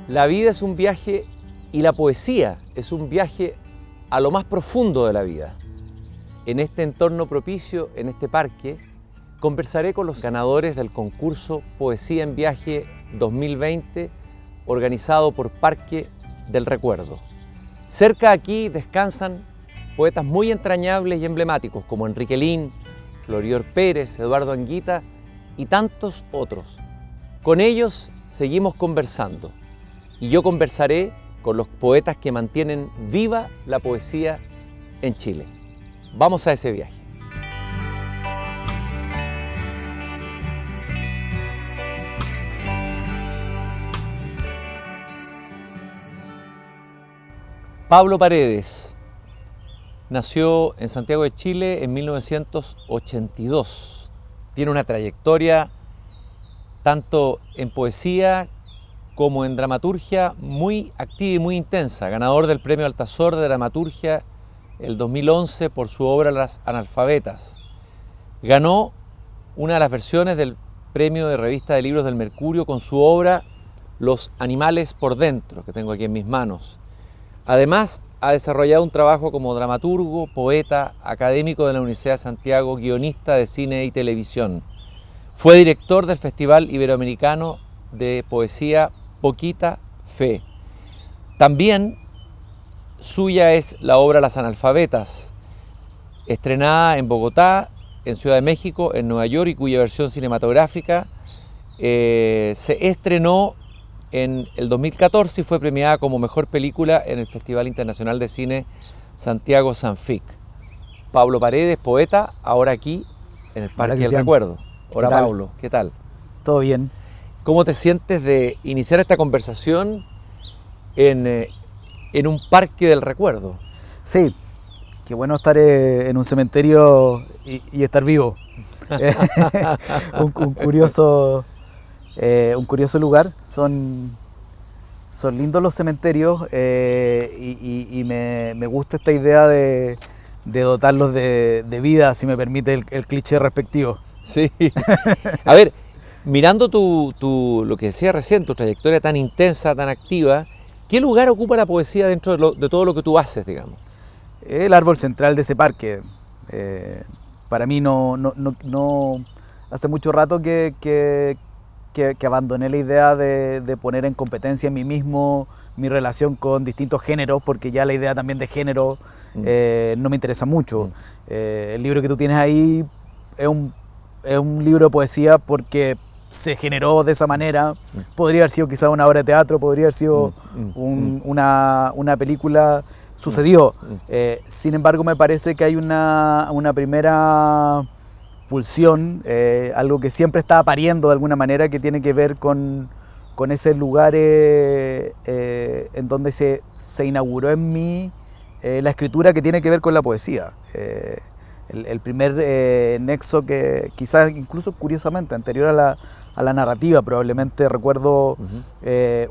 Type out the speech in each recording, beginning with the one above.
La vida es un viaje y la poesía es un viaje a lo más profundo de la vida. En este entorno propicio, en este parque, conversaré con los ganadores del concurso Poesía en Viaje 2020, organizado por Parque del Recuerdo. Cerca aquí descansan poetas muy entrañables y emblemáticos como Enrique Lin, Florior Pérez, Eduardo Anguita y tantos otros. Con ellos seguimos conversando y yo conversaré con los poetas que mantienen viva la poesía en Chile. Vamos a ese viaje. Pablo Paredes nació en Santiago de Chile en 1982. Tiene una trayectoria tanto en poesía como en dramaturgia muy activa y muy intensa. Ganador del Premio Altazor de Dramaturgia el 2011 por su obra Las Analfabetas. Ganó una de las versiones del Premio de Revista de Libros del Mercurio con su obra Los Animales por Dentro, que tengo aquí en mis manos. Además, ha desarrollado un trabajo como dramaturgo, poeta, académico de la Universidad de Santiago, guionista de cine y televisión. Fue director del Festival Iberoamericano de Poesía Poquita Fe. También suya es la obra Las Analfabetas, estrenada en Bogotá, en Ciudad de México, en Nueva York y cuya versión cinematográfica se estrenó en el 2014 y fue premiada como mejor película en el Festival Internacional de Cine Santiago Sanfic. Pablo Paredes, poeta, ahora aquí en el Parque del Recuerdo. Hola Pablo, ¿qué tal? Todo bien. ¿Cómo te sientes de iniciar esta conversación en un Parque del Recuerdo? Sí, qué bueno estar en un cementerio y estar vivo. un curioso lugar. Son lindos los cementerios y me gusta esta idea de dotarlos de vida, si me permite el cliché respectivo. Sí. A ver, mirando lo que decía recién, tu trayectoria tan intensa, tan activa, ¿qué lugar ocupa la poesía dentro de todo lo que tú haces, digamos? El árbol central de ese parque. Para mí no hace mucho rato que abandoné la idea de poner en competencia en mí mismo mi relación con distintos géneros, porque ya la idea también de género no me interesa mucho. El libro que tú tienes ahí es un libro de poesía porque se generó de esa manera. Podría haber sido quizás una obra de teatro, podría haber sido una película. Sucedió. Sin embargo, me parece que hay una primera pulsión, algo que siempre estaba pariendo de alguna manera, que tiene que ver con ese lugar en donde se inauguró en mí la escritura que tiene que ver con la poesía. El primer nexo que quizás incluso curiosamente anterior a la narrativa, probablemente recuerdo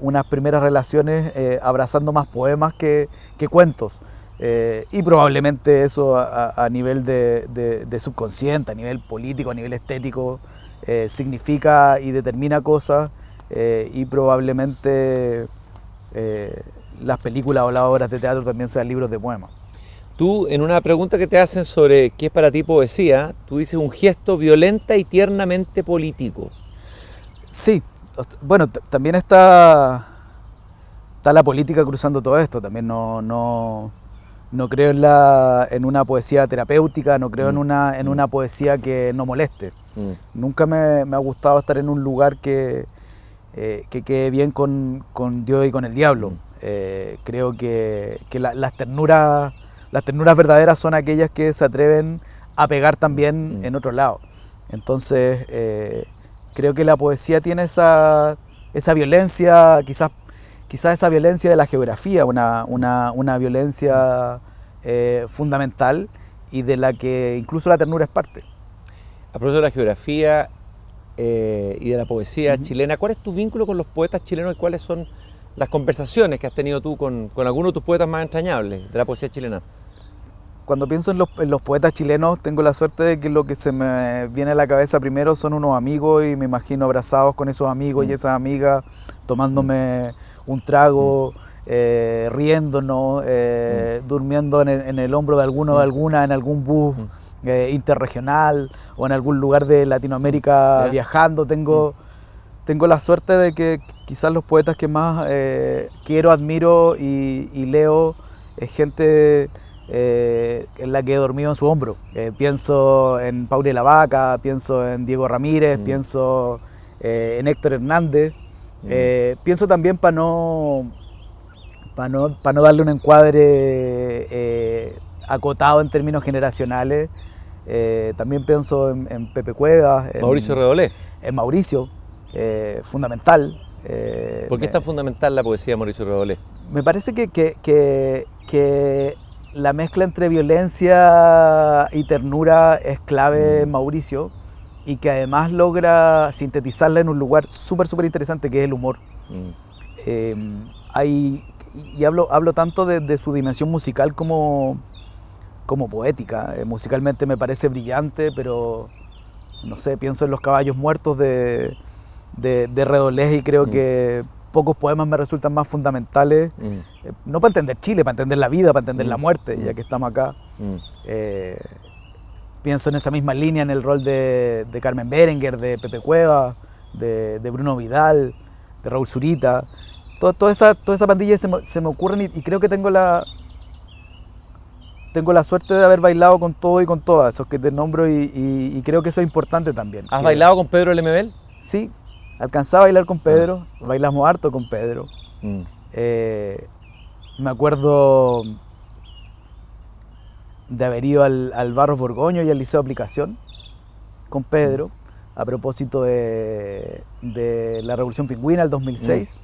unas primeras relaciones abrazando más poemas que cuentos. Y probablemente eso a nivel de subconsciente, a nivel político, a nivel estético, significa y determina cosas, y probablemente las películas o las obras de teatro también sean libros de poemas. Tú, en una pregunta que te hacen sobre qué es para ti poesía, tú dices un gesto violenta y tiernamente político. Sí, bueno, también está la política cruzando todo esto. También no creo en una poesía terapéutica, no creo en una poesía que no moleste. Nunca me ha gustado estar en un lugar que quede bien con Dios y con el diablo. Creo que las ternuras verdaderas son aquellas que se atreven a pegar también en otro lado. Entonces, creo que la poesía tiene esa violencia, quizás esa violencia de la geografía, una violencia fundamental y de la que incluso la ternura es parte. A propósito de la geografía y de la poesía chilena, ¿cuál es tu vínculo con los poetas chilenos y cuáles son las conversaciones que has tenido tú con algunos de tus poetas más entrañables de la poesía chilena? cuando pienso en los poetas chilenos, tengo la suerte de que lo que se me viene a la cabeza primero son unos amigos y me imagino abrazados con esos amigos y esas amigas, tomándome un trago, riéndonos, durmiendo en el hombro de alguno o de alguna en algún bus interregional o en algún lugar de Latinoamérica viajando. Tengo la suerte de que quizás los poetas que más quiero, admiro y leo es gente en la que he dormido en su hombro. Pienso en Pauli La Vaca, pienso en Diego Ramírez, pienso en Héctor Hernández. Pienso también para no darle un encuadre acotado en términos generacionales. También pienso en Pepe Cuevas, Mauricio Redolé. En Mauricio, fundamental. ¿Por qué es tan fundamental la poesía de Mauricio Redolé? Me parece que la mezcla entre violencia y ternura es clave en Mauricio, y que además logra sintetizarla en un lugar súper interesante, que es el humor. Hablo tanto de su dimensión musical como poética. Musicalmente me parece brillante, pero no sé, pienso en Los caballos muertos de Redolé y creo que pocos poemas me resultan más fundamentales, no para entender Chile, para entender la vida, para entender la muerte, ya que estamos acá. Pienso en esa misma línea en el rol de Carmen Berenguer, de Pepe Cuevas, de Bruno Vidal, de Raúl Zurita. Toda esa pandilla se me ocurren y creo que tengo la suerte de haber bailado con todo y con todas, esos que te nombro, y creo que eso es importante también. ¿Has bailado con Pedro Lemebel? Sí, alcanzaba a bailar con Pedro, bailamos harto con Pedro. Me acuerdo de haber ido al Barros Borgoño y al Liceo de Aplicación con Pedro, a propósito de la Revolución Pingüina del 2006.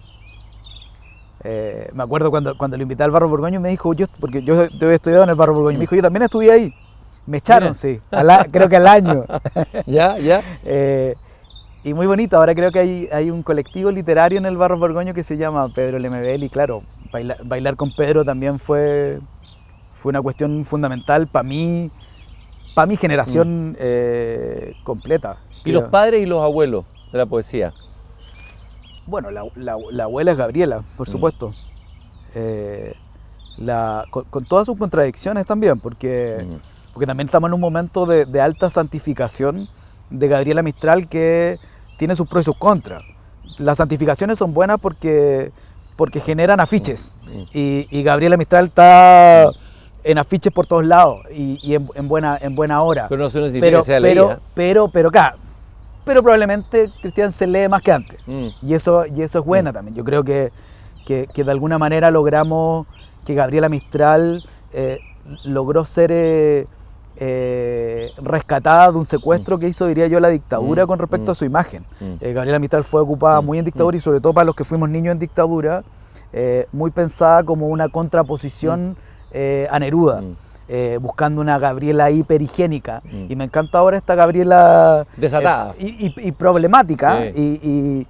Me acuerdo cuando lo invité al Barros Borgoño, me dijo, porque yo había estudiado en el Barros Borgoño, me dijo, yo también estudié ahí. Me echaron, sí, creo que al año. Ya. Y muy bonito, ahora creo que hay un colectivo literario en el Barros Borgoño que se llama Pedro Lemebel, y claro, bailar con Pedro también fue una cuestión fundamental para mí, para mi generación completa. ¿Y los padres y los abuelos de la poesía? Bueno, la abuela es Gabriela, por supuesto. Con todas sus contradicciones también, porque también estamos en un momento de alta santificación de Gabriela Mistral, que tiene sus pros y sus contras. Las santificaciones son buenas porque generan afiches, y Gabriela Mistral está en afiches por todos lados y en buena hora. Pero no se necesita que sea leída. Pero probablemente Cristian se lee más que antes, y eso es buena también. Yo creo que de alguna manera logramos que Gabriela Mistral logró ser rescatada de un secuestro que hizo, diría yo, la dictadura con respecto a su imagen. Gabriela Mistral fue ocupada muy en dictadura, y sobre todo para los que fuimos niños en dictadura, muy pensada como una contraposición a Neruda. Buscando una Gabriela hiperhigiénica, y me encanta ahora esta Gabriela desatada y problemática, y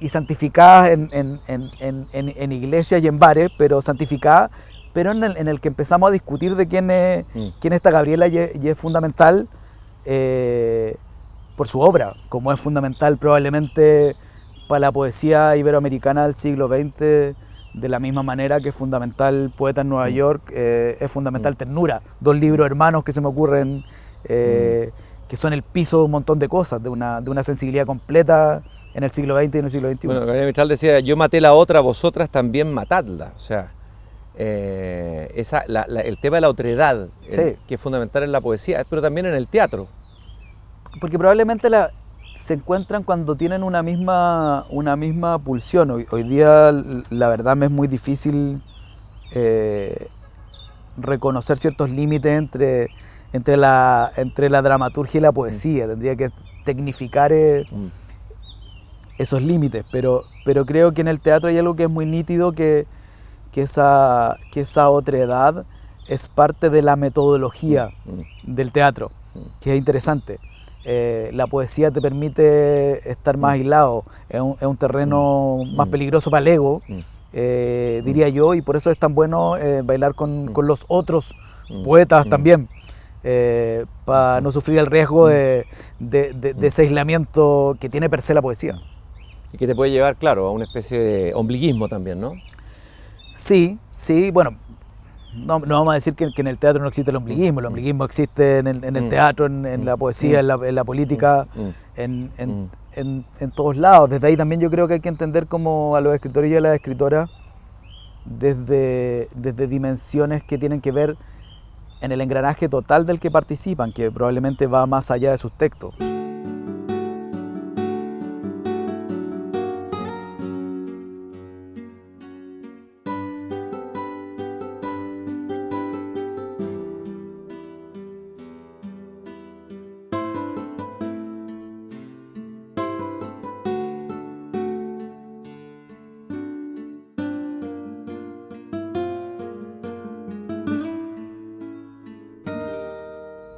santificada en iglesias y en bares, pero santificada, pero en el que empezamos a discutir de quién es esta Gabriela, y es fundamental por su obra, como es fundamental probablemente para la poesía iberoamericana del siglo XX, de la misma manera que es fundamental Poeta en Nueva York, es fundamental Ternura, dos libros hermanos que se me ocurren, que son el piso de un montón de cosas, de una sensibilidad completa en el siglo XX y en el siglo XXI. Bueno, Gabriela Mistral decía, yo maté la otra, vosotras también matadla. O sea, el tema de la otredad, sí, que es fundamental en la poesía, pero también en el teatro. Porque probablemente se encuentran cuando tienen una misma pulsión. Hoy día la verdad me es muy difícil reconocer ciertos límites entre la dramaturgia y la poesía. Tendría que tecnificar esos límites, pero creo que en el teatro hay algo que es muy nítido, que esa otredad es parte de la metodología del teatro, que es interesante. La poesía te permite estar más aislado, es un terreno más peligroso para el ego, diría yo, y por eso es tan bueno bailar con los otros poetas también, para no sufrir el riesgo de ese aislamiento que tiene per se la poesía. Y que te puede llevar, claro, a una especie de ombliguismo también, ¿no? Sí, bueno, no vamos a decir que en el teatro no existe el ombliguismo existe en el teatro, en la poesía, en la política, en todos lados. Desde ahí también yo creo que hay que entender como a los escritores y a las escritoras desde dimensiones que tienen que ver en el engranaje total del que participan, que probablemente va más allá de sus textos.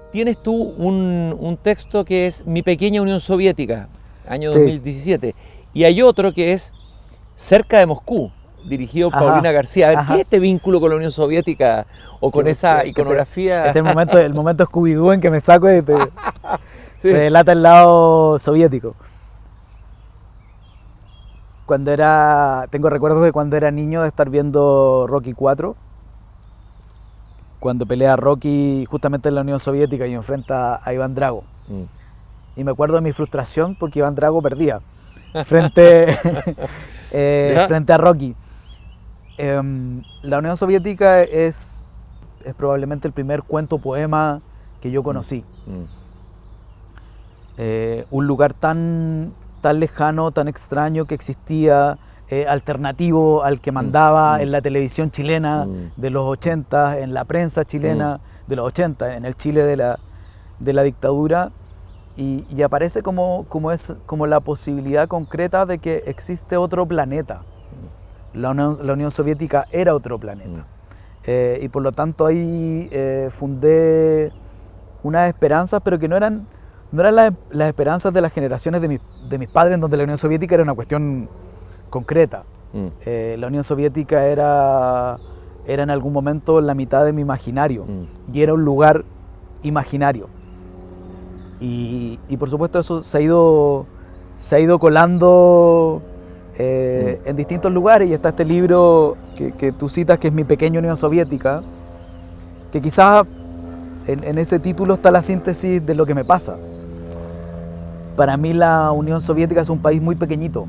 Tienes tú un texto que es Mi pequeña Unión Soviética, año Sí. 2017, y hay otro que es Cerca de Moscú, dirigido por Ajá, Paulina García. A ver, ajá. ¿qué es este vínculo con la Unión Soviética o con esa iconografía? Este es el momento Scooby-Doo en que me saco y Sí. se delata el lado soviético. Tengo recuerdos de cuando era niño de estar viendo Rocky 4, cuando pelea Rocky justamente en la Unión Soviética y enfrenta a Iván Drago. Y me acuerdo de mi frustración porque Iván Drago perdía frente, frente a Rocky. La Unión Soviética es probablemente el primer cuento poema que yo conocí. Un lugar tan lejano, tan extraño que existía, alternativo al que mandaba en la televisión chilena de los 80, en la prensa chilena de los 80, en el Chile de la dictadura, y aparece como la posibilidad concreta de que existe otro planeta. La Unión Soviética era otro planeta. Y por lo tanto ahí fundé unas esperanzas, pero que no eran las esperanzas de las generaciones de mis padres, en donde la Unión Soviética era una cuestión concreta. La Unión Soviética era en algún momento la mitad de mi imaginario, y era un lugar imaginario. Y por supuesto eso se ha ido colando en distintos lugares, y está este libro que tú citas, que es Mi pequeña Unión Soviética, que quizás en ese título está la síntesis de lo que me pasa. Para mí la Unión Soviética es un país muy pequeñito,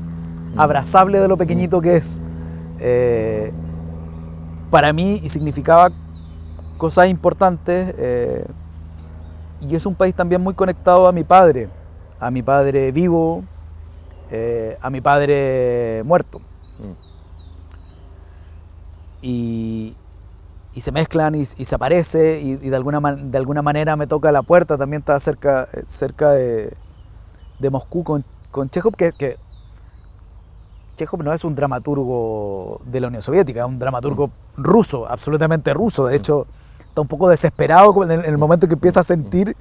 abrazable de lo pequeñito que es. Para mí, y significaba cosas importantes, y es un país también muy conectado a mi padre vivo, a mi padre muerto. Y se mezclan y se aparece, y de alguna manera me toca la puerta. También está cerca de Moscú con Chejov, que Chejov no es un dramaturgo de la Unión Soviética, es un dramaturgo ruso, absolutamente ruso. De hecho, está un poco desesperado en el momento que empieza a sentir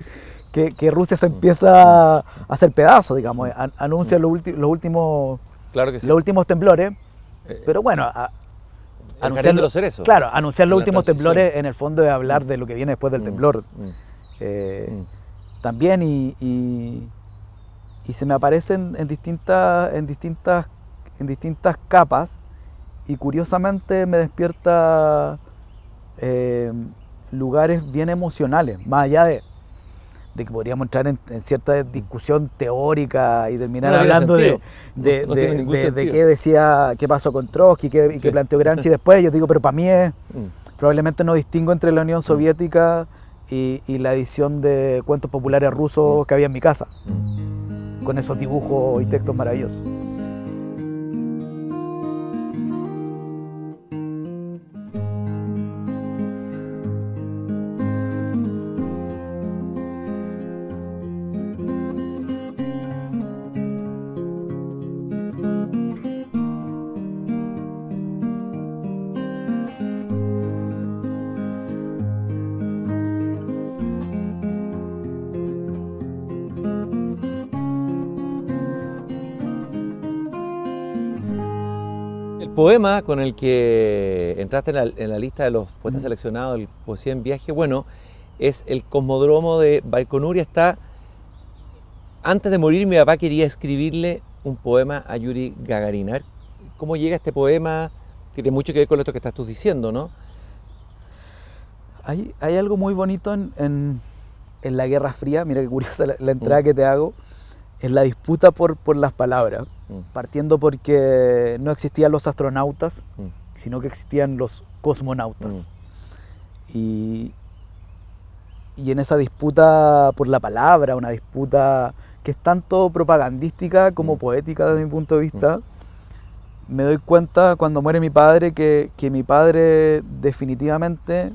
que Rusia se empieza a hacer pedazos, digamos. Anuncia los últimos, Claro que sí. los últimos temblores, pero bueno, Anunciar los cerezos. Claro, anunciar los La últimos transición. temblores en el fondo es hablar de lo que viene después del temblor. También, y se me aparecen en distintas capas, y curiosamente me despierta lugares bien emocionales, más allá de que podríamos entrar en cierta discusión teórica y terminar No tiene hablando sentido. de No tiene ningún sentido. qué pasó con Trotsky, qué planteó Gramsci después. Yo digo, pero para mí probablemente no distingo entre la Unión Soviética y la edición de cuentos populares rusos que había en mi casa, con esos dibujos y textos maravillosos. poema con el que entraste en la lista de los poetas seleccionados del Poesía en Viaje, bueno, es El Cosmódromo de Baikonur y está... Antes de morir mi papá quería escribirle un poema a Yuri Gagarin. A ver, ¿cómo llega este poema? Que tiene mucho que ver con esto que estás tú diciendo, ¿no? Hay algo muy bonito en la Guerra Fría, mira qué curiosa la entrada que te hago, es la disputa por las palabras, partiendo porque no existían los astronautas, sino que existían los cosmonautas. Y en esa disputa por la palabra, una disputa que es tanto propagandística como poética desde mi punto de vista, me doy cuenta cuando muere mi padre que mi padre definitivamente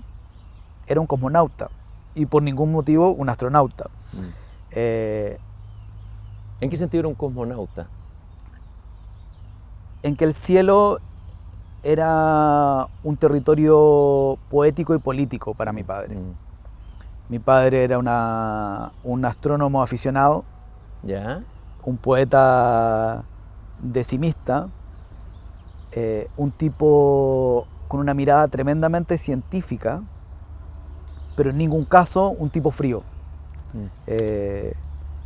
era un cosmonauta y por ningún motivo un astronauta. ¿En qué sentido era un cosmonauta? En que el cielo era un territorio poético y político para mi padre. Mi padre era un astrónomo aficionado, ¿Ya? un poeta decimista, un tipo con una mirada tremendamente científica, pero en ningún caso un tipo frío.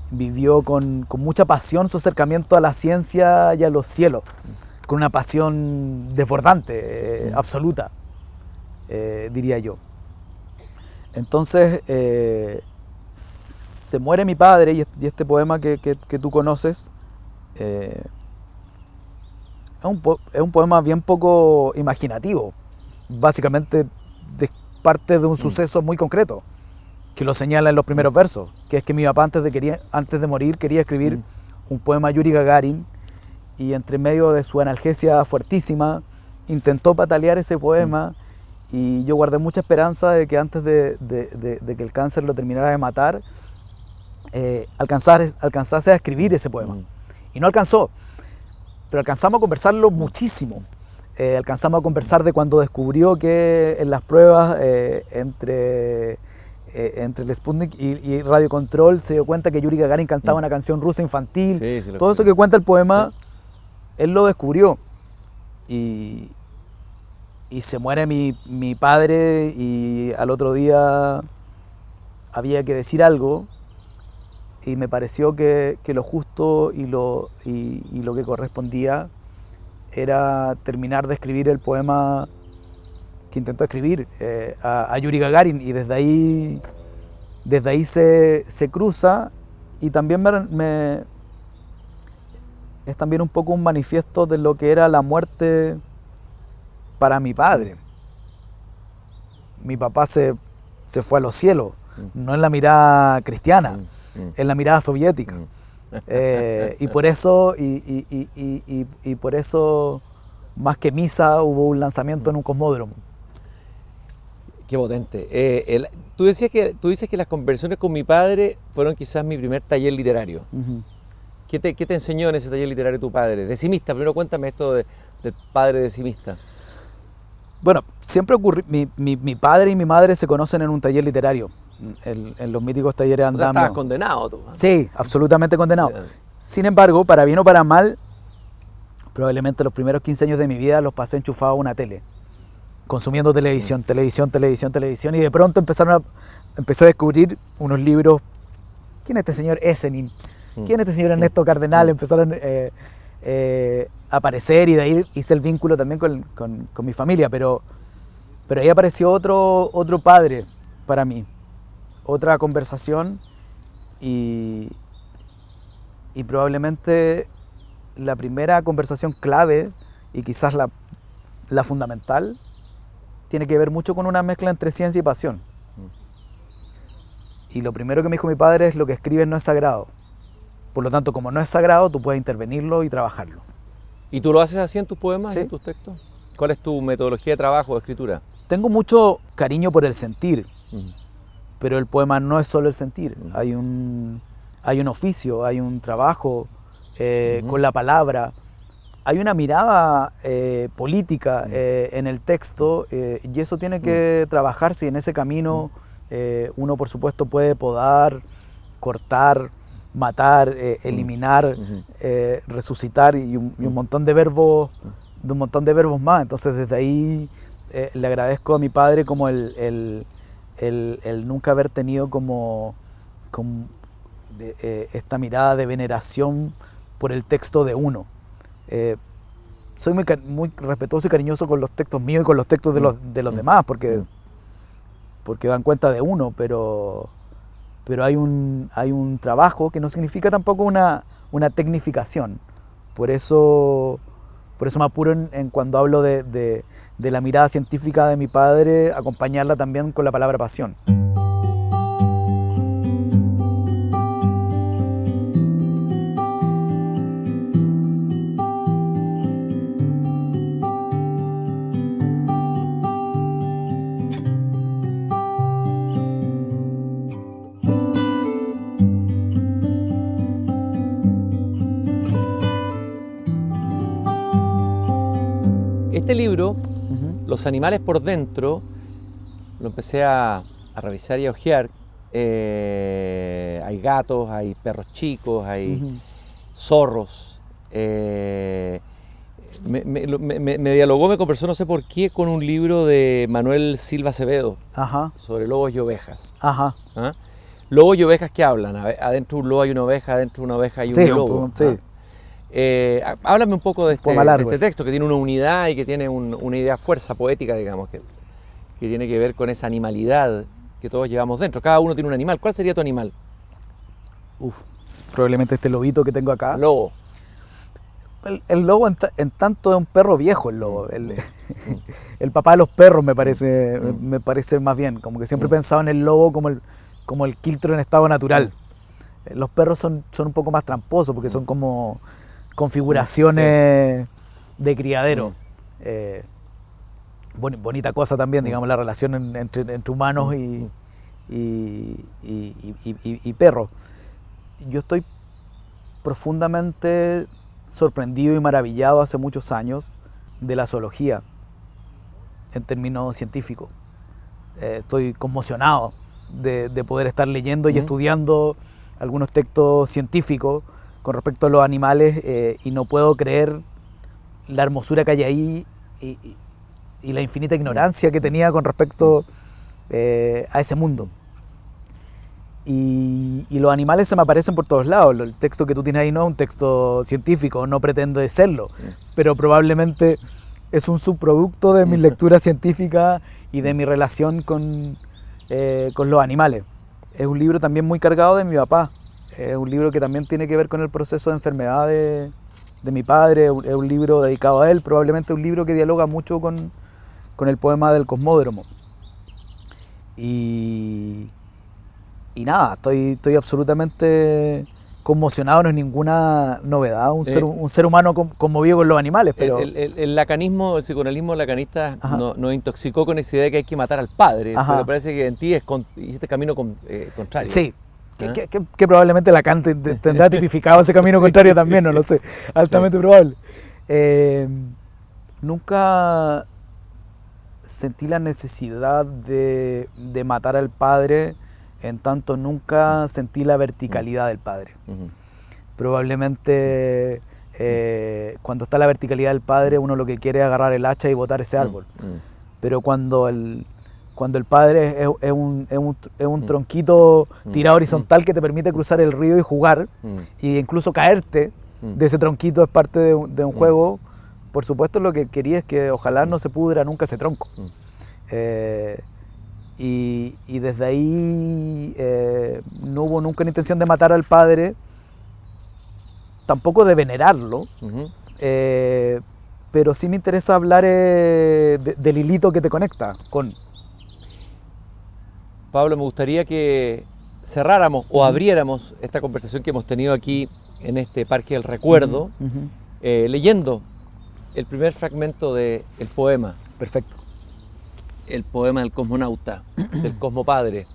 Vivió con mucha pasión su acercamiento a la ciencia y a los cielos, con una pasión desbordante, absoluta, diría yo. Entonces, se muere mi padre y este poema que tú conoces es un poema bien poco imaginativo. Básicamente parte de un suceso muy concreto, que lo señala en los primeros versos, que es que mi papá antes de morir quería escribir un poema a Yuri Gagarin y entre medio de su analgesia fuertísima intentó patalear ese poema. Y yo guardé mucha esperanza de que antes de que el cáncer lo terminara de matar, alcanzase a escribir ese poema. Y no alcanzó, pero alcanzamos a conversarlo muchísimo. Alcanzamos a conversar de cuando descubrió que en las pruebas entre el Sputnik y Radio Control se dio cuenta que Yuri Gagarin cantaba una canción rusa infantil. Sí, todo eso que cuenta el poema, él lo descubrió. Y se muere mi padre y al otro día había que decir algo y me pareció que lo justo y lo que correspondía era terminar de escribir el poema que intentó escribir a Yuri Gagarin y desde ahí se cruza y también es también un poco un manifiesto de lo que era la muerte para mi padre. Mi papá se fue a los cielos, no en la mirada cristiana, en la mirada soviética. Y por eso, por eso, más que misa, hubo un lanzamiento en un cosmódromo. Qué potente. Tú dices que las conversaciones con mi padre fueron quizás mi primer taller literario. ¿Qué te enseñó en ese taller literario tu padre? Decimista, primero cuéntame esto del padre decimista. Bueno, siempre ocurrió, mi padre y mi madre se conocen en un taller literario, en los míticos talleres andamios. O sea, estabas condenado tú. Sí, absolutamente condenado. Sin embargo, para bien o para mal, probablemente los primeros 15 años de mi vida los pasé enchufado a una tele, consumiendo televisión, y de pronto empecé a descubrir unos libros. ¿Quién es este señor Esenin? ¿Quién es este señor Ernesto Cardenal? Empezaron aparecer y de ahí hice el vínculo también con mi familia, pero ahí apareció otro padre para mí, otra conversación y probablemente la primera conversación clave y quizás la fundamental tiene que ver mucho con una mezcla entre ciencia y pasión. Y lo primero que me dijo mi padre es: lo que escribes no es sagrado. Por lo tanto, como no es sagrado, tú puedes intervenirlo y trabajarlo. ¿Y tú lo haces así en tus poemas, sí, en tus textos? ¿Cuál es tu metodología de trabajo, de escritura? Tengo mucho cariño por el sentir, pero el poema no es solo el sentir. Hay un oficio, hay un trabajo con la palabra, hay una mirada política en el texto y eso tiene que trabajarse, y en ese camino uno, por supuesto, puede podar, cortar, matar, eliminar, resucitar y un montón de verbos un montón de verbos más. Entonces desde ahí le agradezco a mi padre como el nunca haber tenido como esta mirada de veneración por el texto de uno. Soy muy respetuoso y cariñoso con los textos míos y con los textos de los demás, porque dan cuenta de uno, pero hay un trabajo que no significa tampoco una tecnificación. Por eso me apuro en cuando hablo de la mirada científica de mi padre, acompañarla también con la palabra pasión. Este libro, Los animales por dentro, lo empecé a revisar y a hojear. Hay gatos, hay perros chicos, hay zorros. Me dialogó, me conversó, no sé por qué, con un libro de Manuel Silva Acevedo sobre lobos y ovejas. ¿Ah? Lobos y ovejas que hablan. Adentro de un lobo hay una oveja, adentro de una oveja hay un lobo. Háblame un poco de este texto, que tiene una unidad y que tiene una idea fuerza poética, digamos, que tiene que ver con esa animalidad que todos llevamos dentro. Cada uno tiene un animal. ¿Cuál sería tu animal? Probablemente este lobito que tengo acá. Lobo. El lobo en tanto es un perro viejo, el lobo. El papá de los perros me parece más bien. Como que siempre he pensado en el lobo como el quiltro en estado natural. Los perros son un poco más tramposos porque son como configuraciones de criadero. Bonita cosa también, digamos, la relación entre humanos y perros. Yo estoy profundamente sorprendido y maravillado hace muchos años de la zoología en términos científicos. Estoy conmocionado de poder estar leyendo y estudiando algunos textos científicos con respecto a los animales y no puedo creer la hermosura que hay ahí y la infinita ignorancia que tenía con respecto a ese mundo. Y los animales se me aparecen por todos lados. El texto que tú tienes ahí no es un texto científico, no pretende serlo, pero probablemente es un subproducto de mi lectura científica y de mi relación con los animales. Es un libro también muy cargado de mi papá. Es un libro que también tiene que ver con el proceso de enfermedad de mi padre. Es un libro dedicado a él, probablemente un libro que dialoga mucho con el poema del Cosmódromo. Y nada, estoy absolutamente conmocionado, no es ninguna novedad, un ser humano conmovido con los animales. Pero el lacanismo, el psicoanalismo lacanista nos intoxicó con esa idea de que hay que matar al padre, pero parece que en ti hiciste camino contrario. Sí, que probablemente Lacan tendrá tipificado ese camino contrario también, no lo sé, altamente probable. Nunca sentí la necesidad de matar al padre, en tanto nunca sentí la verticalidad del padre. Probablemente cuando está la verticalidad del padre, uno lo que quiere es agarrar el hacha y botar ese árbol. Pero cuando el padre es un tronquito tirado horizontal que te permite cruzar el río y jugar, e incluso caerte de ese tronquito es parte de un juego, por supuesto lo que quería es que ojalá no se pudra nunca ese tronco. Y desde ahí no hubo nunca la intención de matar al padre, tampoco de venerarlo, pero sí me interesa hablar del hilito que te conecta con... Pablo, me gustaría que cerráramos o abriéramos esta conversación que hemos tenido aquí en este Parque del Recuerdo, leyendo el primer fragmento del poema. Perfecto. El poema del cosmonauta, del cosmopadre.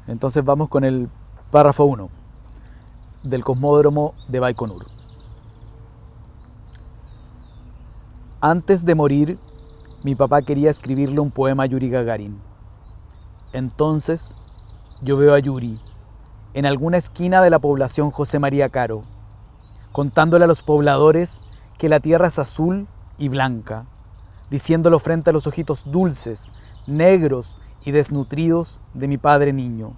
Entonces vamos con el párrafo 1 del Cosmódromo de Baikonur. Antes de morir, mi papá quería escribirle un poema a Yuri Gagarin. Entonces, yo veo a Yuri en alguna esquina de la población José María Caro, contándole a los pobladores que la tierra es azul y blanca, diciéndolo frente a los ojitos dulces, negros y desnutridos de mi padre niño,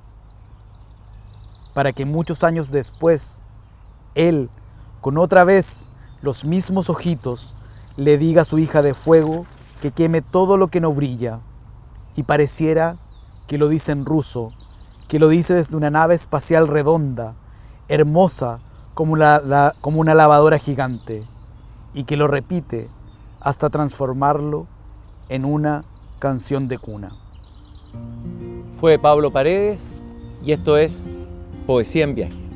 para que muchos años después, él, con otra vez los mismos ojitos, le diga a su hija de fuego que queme todo lo que no brilla, y pareciera que lo dice en ruso, que lo dice desde una nave espacial redonda, hermosa como una lavadora gigante, y que lo repite hasta transformarlo en una canción de cuna. Fue Pablo Paredes y esto es Poesía en Viaje.